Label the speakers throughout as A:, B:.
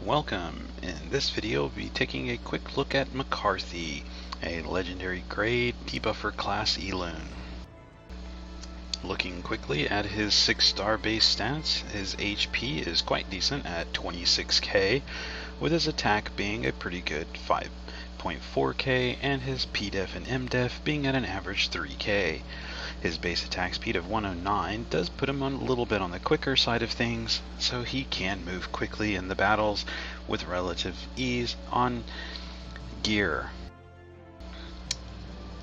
A: Welcome. In this video, we'll be taking a quick look at McCarthy, a legendary grade Debuffer class Elune. Looking quickly at his 6-star base stats, his HP is quite decent at 26k, with his attack being a pretty good 5.4k and his PDef and MDef being at an average 3k. His base attack speed of 109 does put him a little bit on the quicker side of things, so he can move quickly in the battles with relative ease on gear.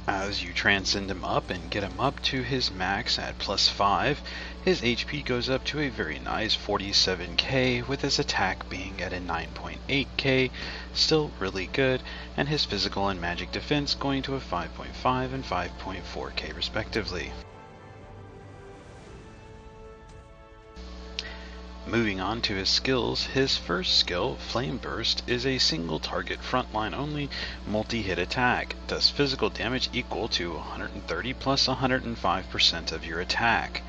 A: As you transcend him up and get him up to his max at +5, his HP goes up to a very nice 47k, with his attack being at a 9.8k, still really good, and his physical and magic defense going to a 5.5 and 5.4k respectively. Moving on to his skills, his first skill, Flame Burst, is a single target frontline only multi-hit attack. Does physical damage equal to 130 plus 105% of your attack.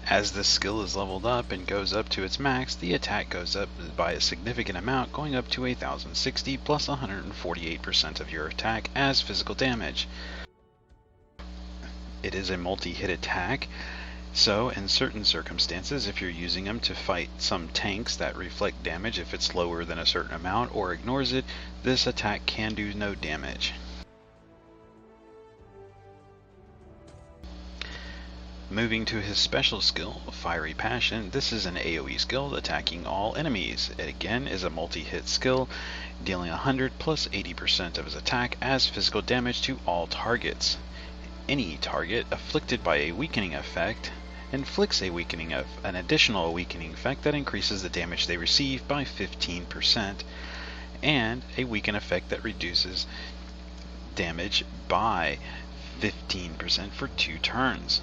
A: As this skill is leveled up and goes up to its max, the attack goes up by a significant amount, going up to 1060 plus 148% of your attack as physical damage. It is a multi-hit attack, so in certain circumstances, if you're using them to fight some tanks that reflect damage if it's lower than a certain amount or ignores it, this attack can do no damage. Moving to his special skill, Fiery Passion, this is an AoE skill attacking all enemies. It again is a multi-hit skill, dealing 100 plus 80% of his attack as physical damage to all targets. Any target afflicted by a weakening effect inflicts an additional weakening effect that increases the damage they receive by 15%, and a weaken effect that reduces damage by 15% for 2 turns.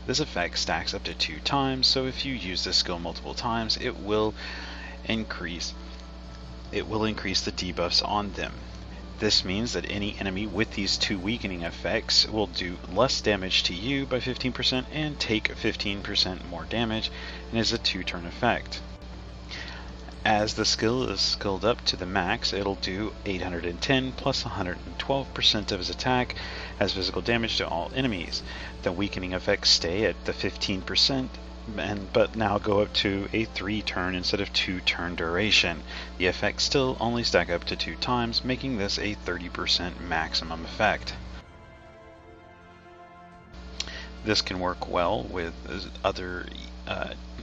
A: This effect stacks up to 2 times, so if you use this skill multiple times, it will increase the debuffs on them. This means that any enemy with these 2 weakening effects will do less damage to you by 15% and take 15% more damage, and is a 2-turn effect. As the skill is skilled up to the max, it'll do 810 plus 112% of his attack as physical damage to all enemies. The weakening effects stay at the 15%, but now go up to a 3-turn instead of 2-turn duration. The effects still only stack up to 2 times, making this a 30% maximum effect. This can work well with other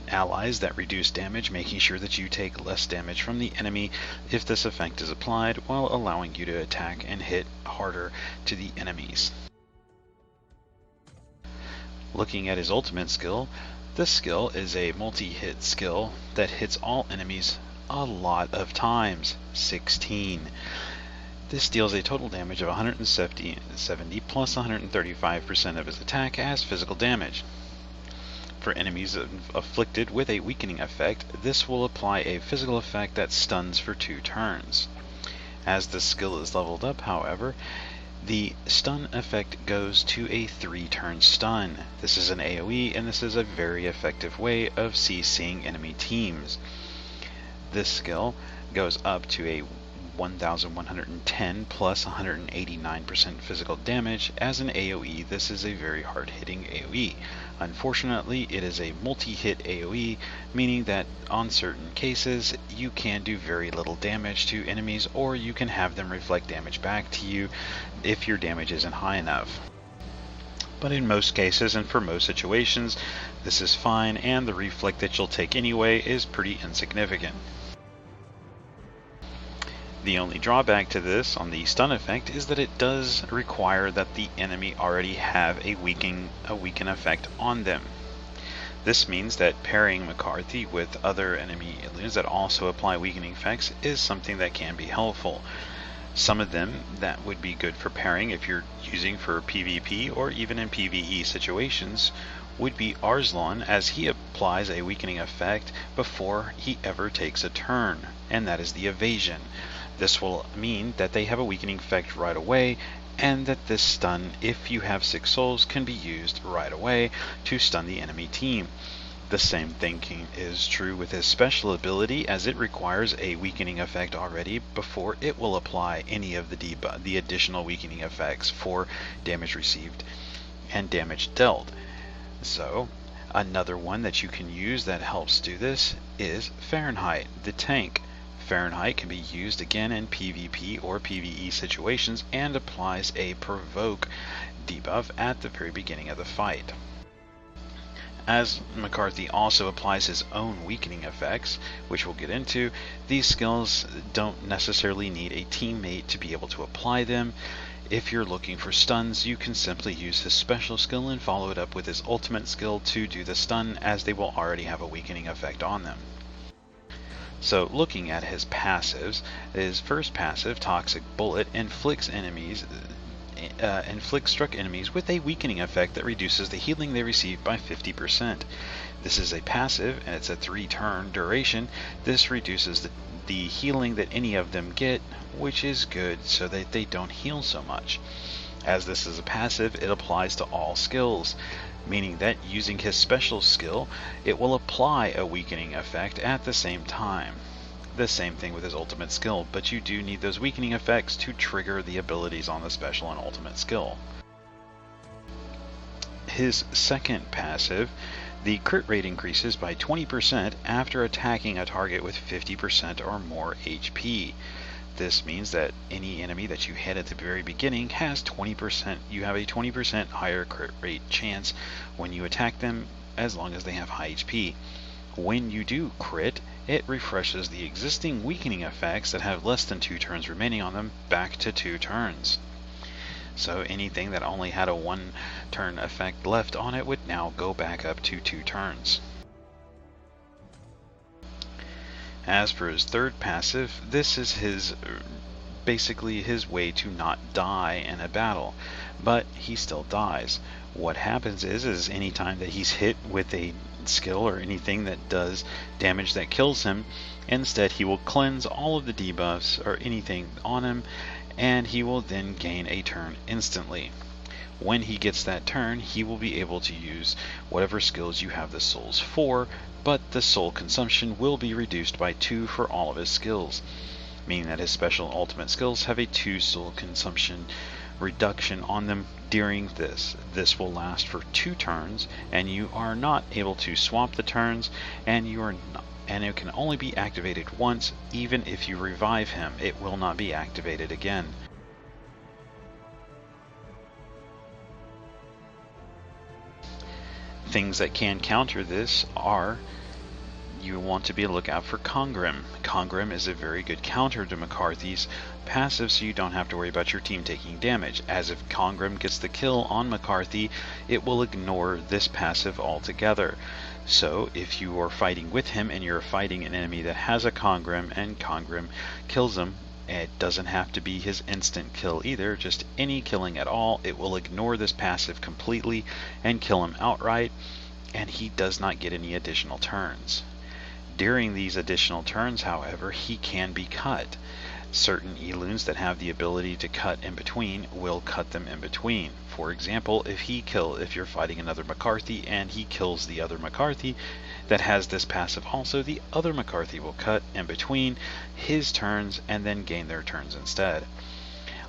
A: allies that reduce damage, making sure that you take less damage from the enemy if this effect is applied, while allowing you to attack and hit harder to the enemies. Looking at his ultimate skill, this skill is a multi-hit skill that hits all enemies a lot of times, 16. This deals a total damage of 170 plus 135% of his attack as physical damage. For enemies afflicted with a weakening effect, this will apply a physical effect that stuns for 2 turns. As this skill is leveled up, however, the stun effect goes to a 3-turn stun. This is an AoE, and this is a very effective way of CCing enemy teams. This skill goes up to a 1110 plus 189% physical damage. As an AoE, this is a very hard-hitting AoE. Unfortunately, it is a multi-hit AoE, meaning that on certain cases you can do very little damage to enemies, or you can have them reflect damage back to you if your damage isn't high enough. But in most cases and for most situations, this is fine, and the reflect that you'll take anyway is pretty insignificant. The only drawback to this on the stun effect is that it does require that the enemy already have a weaken effect on them. This means that pairing McCarthy with other enemy Elunes that also apply weakening effects is something that can be helpful. Some of them that would be good for pairing if you're using for PvP or even in PvE situations would be Arslan, as he applies a weakening effect before he ever takes a turn, and that is the evasion. This will mean that they have a weakening effect right away, and that this stun, if you have 6 souls, can be used right away to stun the enemy team. The same thinking is true with his special ability, as it requires a weakening effect already before it will apply any of the additional weakening effects for damage received and damage dealt. So another one that you can use that helps do this is Fahrenheit, the tank. Fahrenheit can be used again in PvP or PvE situations and applies a provoke debuff at the very beginning of the fight. As McCarthy also applies his own weakening effects, which we'll get into, these skills don't necessarily need a teammate to be able to apply them. If you're looking for stuns, you can simply use his special skill and follow it up with his ultimate skill to do the stun, as they will already have a weakening effect on them. So looking at his passives, his first passive, Toxic Bullet, inflicts struck enemies with a weakening effect that reduces the healing they receive by 50%. This is a passive and it's a 3-turn duration. This reduces the healing that any of them get, which is good so that they don't heal so much. As this is a passive, it applies to all skills, meaning that using his special skill, it will apply a weakening effect at the same time. The same thing with his ultimate skill, but you do need those weakening effects to trigger the abilities on the special and ultimate skill. His second passive, the crit rate increases by 20% after attacking a target with 50% or more HP. This means that any enemy that you hit at the very beginning has 20%. You have a 20% higher crit rate chance when you attack them, as long as they have high HP. When you do crit, it refreshes the existing weakening effects that have less than 2 turns remaining on them back to 2 turns. So anything that only had a 1-turn effect left on it would now go back up to 2 turns. As for his third passive, this is basically his way to not die in a battle, but he still dies. What happens is anytime that he's hit with a skill or anything that does damage that kills him, instead he will cleanse all of the debuffs or anything on him, and he will then gain a turn instantly. When he gets that turn, he will be able to use whatever skills you have the souls for, but the soul consumption will be reduced by 2 for all of his skills, meaning that his special and ultimate skills have a 2 soul consumption reduction on them during this. This will last for 2 turns, and you are not able to swap the turns, and it can only be activated once. Even if you revive him, it will not be activated again. Things that can counter this are, you want to be on the lookout for Congrim. Congrim is a very good counter to McCarthy's passive, so you don't have to worry about your team taking damage, as if Congrim gets the kill on McCarthy, it will ignore this passive altogether. So if you are fighting with him and you're fighting an enemy that has a Congrim and Congrim kills him, it doesn't have to be his instant kill either, just any killing at all, it will ignore this passive completely and kill him outright, and he does not get any additional turns. During these additional turns, however, he can be cut. Certain Elunes that have the ability to cut in between will cut them in between. For example, if you're fighting another McCarthy and he kills the other McCarthy that has this passive also, the other McCarthy will cut in between his turns and then gain their turns instead.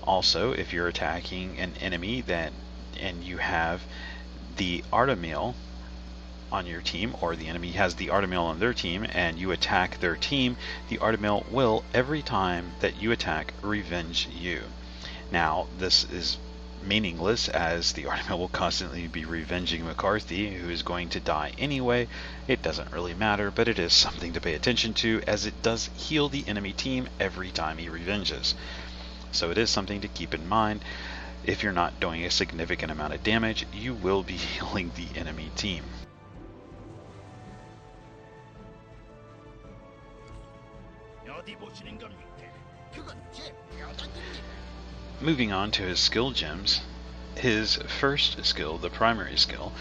A: Also, if you're attacking an enemy and you have the Artemil on your team, or the enemy has the Artemil on their team and you attack their team, the Artemil will, every time that you attack, revenge you. Now, this is meaningless, as the Artemil will constantly be revenging McCarthy, who is going to die anyway. It doesn't really matter, but it is something to pay attention to, as it does heal the enemy team every time he revenges. So it is something to keep in mind. If you're not doing a significant amount of damage, you will be healing the enemy team. Moving on to his skill gems, his first skill, the primary skill,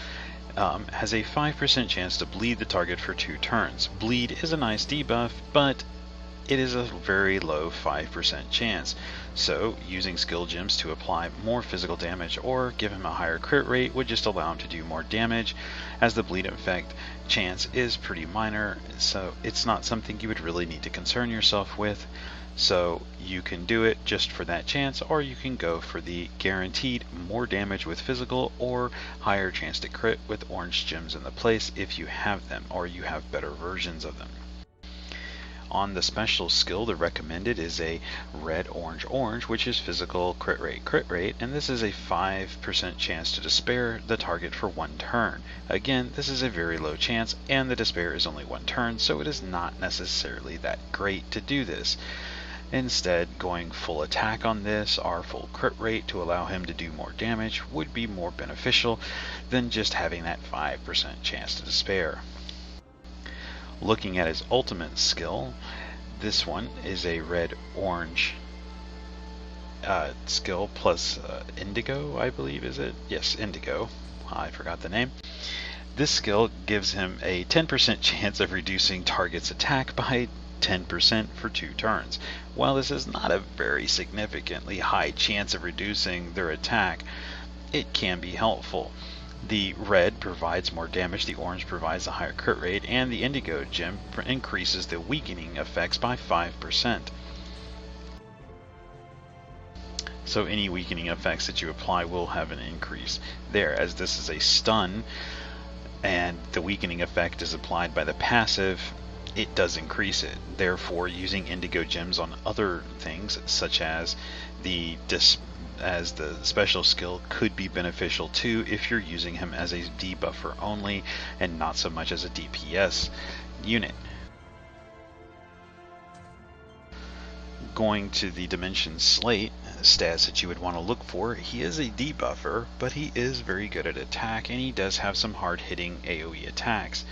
A: has a 5% chance to bleed the target for 2 turns. Bleed is a nice debuff, but it is a very low 5% chance. So using skill gems to apply more physical damage or give him a higher crit rate would just allow him to do more damage, as the bleed effect chance is pretty minor, so it's not something you would really need to concern yourself with. So you can do it just for that chance, or you can go for the guaranteed more damage with physical or higher chance to crit with orange gems in the place if you have them, or you have better versions of them. On the special skill, the recommended is a red, orange, orange, which is physical, crit rate, and this is a 5% chance to despair the target for 1 turn. Again, this is a very low chance, and the despair is only 1 turn, so it is not necessarily that great to do this. Instead, going full attack on this or full crit rate to allow him to do more damage would be more beneficial than just having that 5% chance to despair. Looking at his ultimate skill, this one is a red-orange skill plus indigo, I believe, is it? Yes, indigo. I forgot the name. This skill gives him a 10% chance of reducing target's attack by 10% for 2 turns. While this is not a very significantly high chance of reducing their attack, it can be helpful. The red provides more damage, the orange provides a higher crit rate, and the indigo gem increases the weakening effects by 5%. So any weakening effects that you apply will have an increase there, as this is a stun and the weakening effect is applied by the passive. It does increase it. Therefore, using indigo gems on other things, such as the special skill, could be beneficial too if you're using him as a debuffer only and not so much as a DPS unit. Going to the Dimension Slate stats that you would want to look for, he is a debuffer, but he is very good at attack, and he does have some hard-hitting AoE attacks.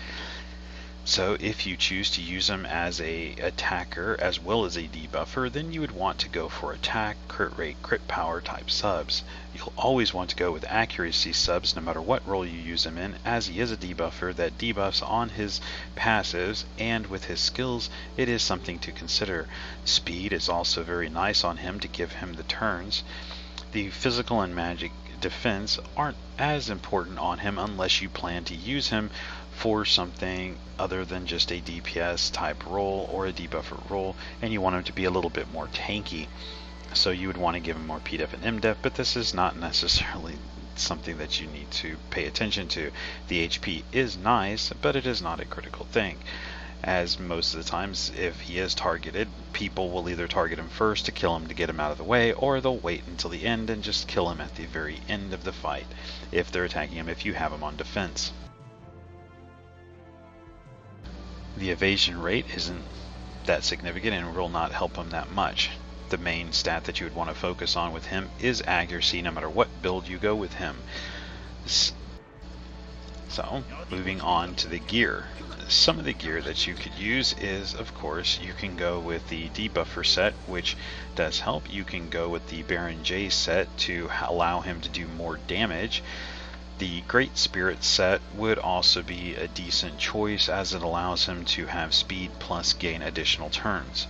A: So if you choose to use him as a attacker as well as a debuffer, then you would want to go for attack, crit rate, crit power type subs. You'll always want to go with accuracy subs no matter what role you use him in, as he is a debuffer that debuffs on his passives, and with his skills it is something to consider. Speed is also very nice on him to give him the turns. The physical and magic defense aren't as important on him unless you plan to use him for something other than just a DPS type role or a debuffer role, and you want him to be a little bit more tanky. So you would want to give him more PDEF and MDEF, but this is not necessarily something that you need to pay attention to. The HP is nice, but it is not a critical thing, as most of the times if he is targeted, people will either target him first to kill him to get him out of the way, or they'll wait until the end and just kill him at the very end of the fight if they're attacking him, if you have him on defense. The evasion rate isn't that significant and will not help him that much. The main stat that you would want to focus on with him is accuracy, no matter what build you go with him. So, moving on to the gear. Some of the gear that you could use is, of course, you can go with the debuffer set, which does help. You can go with the Baron J set to allow him to do more damage. The Great Spirit set would also be a decent choice, as it allows him to have speed plus gain additional turns.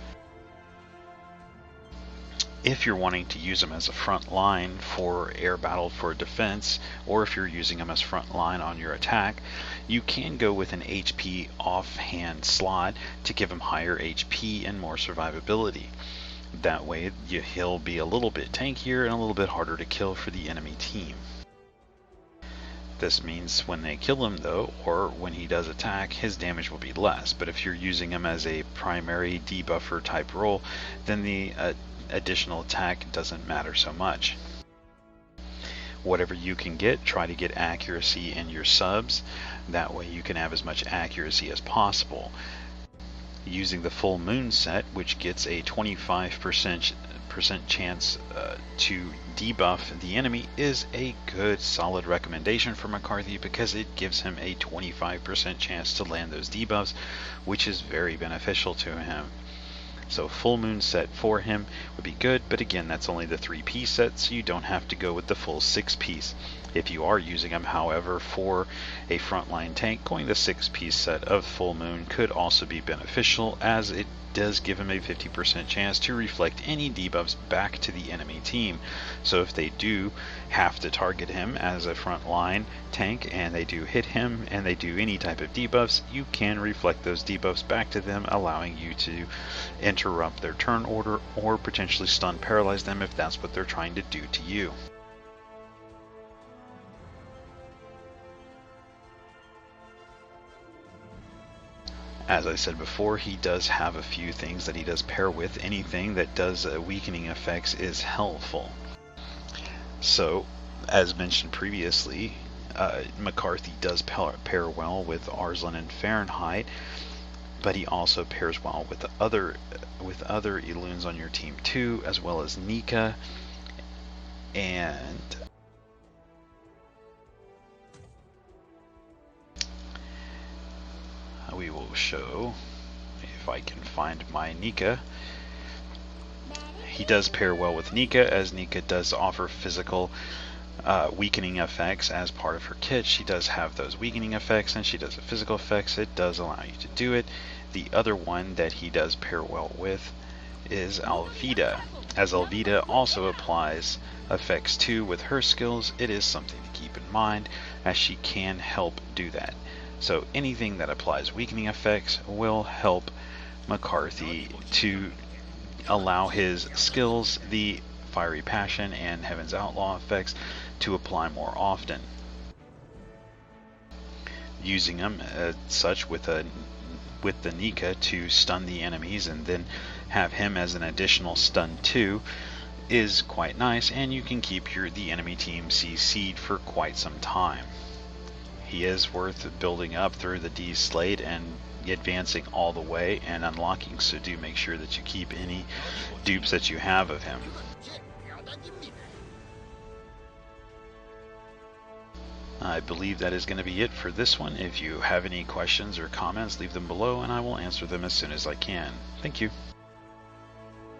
A: If you're wanting to use him as a front line for air battle for defense, or if you're using him as front line on your attack, you can go with an HP offhand slot to give him higher HP and more survivability. That way he'll be a little bit tankier and a little bit harder to kill for the enemy team. This means when they kill him though, or when he does attack, his damage will be less. But if you're using him as a primary debuffer type role, then the additional attack doesn't matter so much. Whatever you can get, try to get accuracy in your subs. That way you can have as much accuracy as possible. Using the Full Moon set, which gets a 25% chance to debuff the enemy, is a good solid recommendation for McCarthy, because it gives him a 25% chance to land those debuffs, which is very beneficial to him. So Full Moon set for him would be good, but again, that's only the 3-piece set, so you don't have to go with the full 6-piece. If you are using him, however, for a frontline tank, going the 6-piece set of Full Moon could also be beneficial, as it does give him a 50% chance to reflect any debuffs back to the enemy team. So if they do have to target him as a frontline tank and they do hit him and they do any type of debuffs, you can reflect those debuffs back to them, allowing you to interrupt their turn order or potentially stun paralyze them if that's what they're trying to do to you. As I said before, he does have a few things that he does pair with. Anything that does weakening effects is helpful. So, as mentioned previously, McCarthy does pair well with Arslan and Fahrenheit, but he also pairs well with other Elunes on your team too, as well as Nika, and we will show if I can find my Nika. He does pair well with Nika, as Nika does offer physical weakening effects as part of her kit. She does have those weakening effects and she does the physical effects. It does allow you to do it. The other one that he does pair well with is Alvida, as Alvida also applies effects too with her skills. It is something to keep in mind, as she can help do that. So anything that applies weakening effects will help McCarthy to allow his skills, the Fiery Passion and Heaven's Outlaw effects, to apply more often. Using them such with the Nika to stun the enemies and then have him as an additional stun too is quite nice, and you can keep the enemy team CC'd for quite some time. He is worth building up through the D slate and advancing all the way and unlocking, so do make sure that you keep any dupes that you have of him. I believe that is going to be it for this one. If you have any questions or comments, leave them below and I will answer them as soon as I can. Thank you.